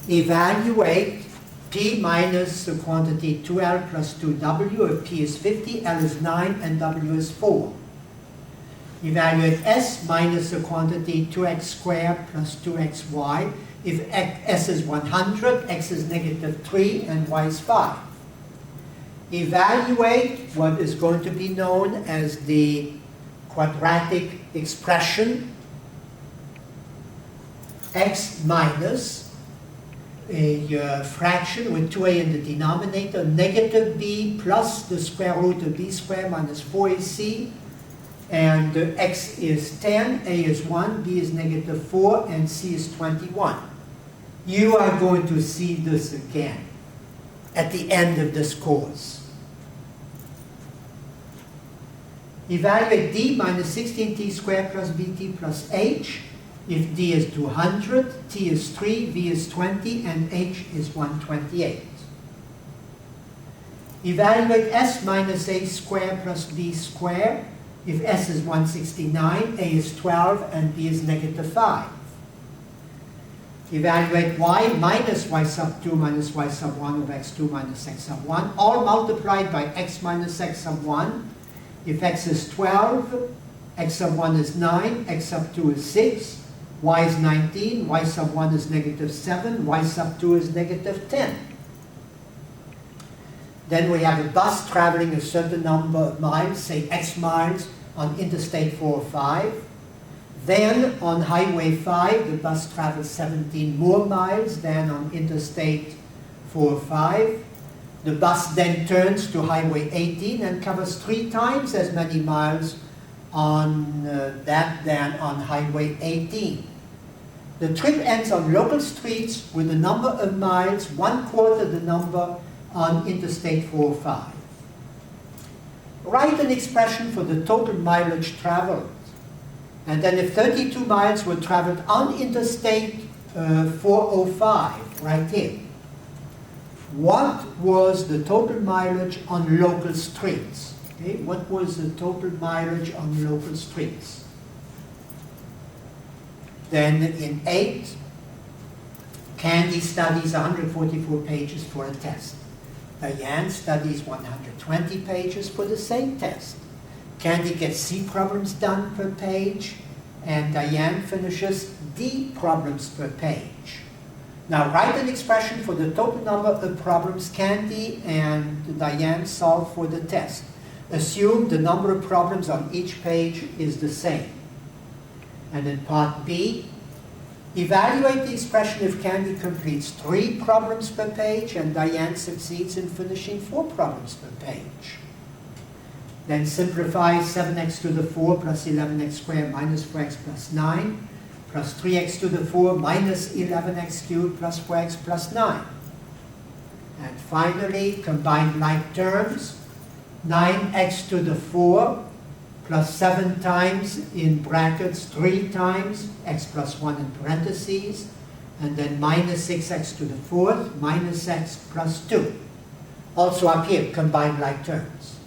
evaluate P minus the quantity 2L plus 2W if P is 50, L is 9, and W is 4. Evaluate S minus the quantity 2x squared plus 2xy if S is 100, X is negative 3, and Y is 5. Evaluate what is going to be known as the quadratic expression x minus a fraction with 2a in the denominator, negative b plus the square root of b squared minus 4ac, and x is 10, a is 1, b is negative 4, and c is 21. You are going to see this again at the end of this course. Evaluate d minus 16t squared plus bt plus h if d is 200, t is 3, v is 20, and h is 128. Evaluate s minus a squared plus b squared if s is 169, a is 12, and b is negative 5. Evaluate y minus y sub 2 minus y sub 1 of x2 minus x sub 1, all multiplied by x minus x sub 1. If x is 12, x sub 1 is 9, x sub 2 is 6, y is 19, y sub 1 is negative 7, y sub 2 is negative 10. Then we have a bus traveling a certain number of miles, say x miles, on Interstate 405. Then on Highway 5, the bus travels 17 more miles than on Interstate 405. The bus then turns to Highway 18 and covers 3 times as many miles on that than on Highway 18. The trip ends on local streets with the number of miles 1/4 the number on Interstate 405. Write an expression for the total mileage traveled. And then if 32 miles were traveled on Interstate 405, right here, what was the total mileage on local streets? Okay, what was the total mileage on local streets? Then in 8, Candy studies 144 pages for a test. Diane studies 120 pages for the same test. Candy gets C problems done per page, and Diane finishes D problems per page. Now write an expression for the total number of problems Candy and Diane solve for the test. Assume the number of problems on each page is the same. And in part B, evaluate the expression if Candy completes 3 problems per page and Diane succeeds in finishing 4 problems per page. Then simplify 7x to the 4 plus 11x squared minus 4x plus 9 plus 3x to the 4 minus 11x cubed plus 4x plus 9. And finally, combine like terms, 9x to the 4 plus 7 times in brackets 3 times x plus 1 in parentheses, and then minus 6x to the 4th minus x plus 2. Also up here, combine like terms.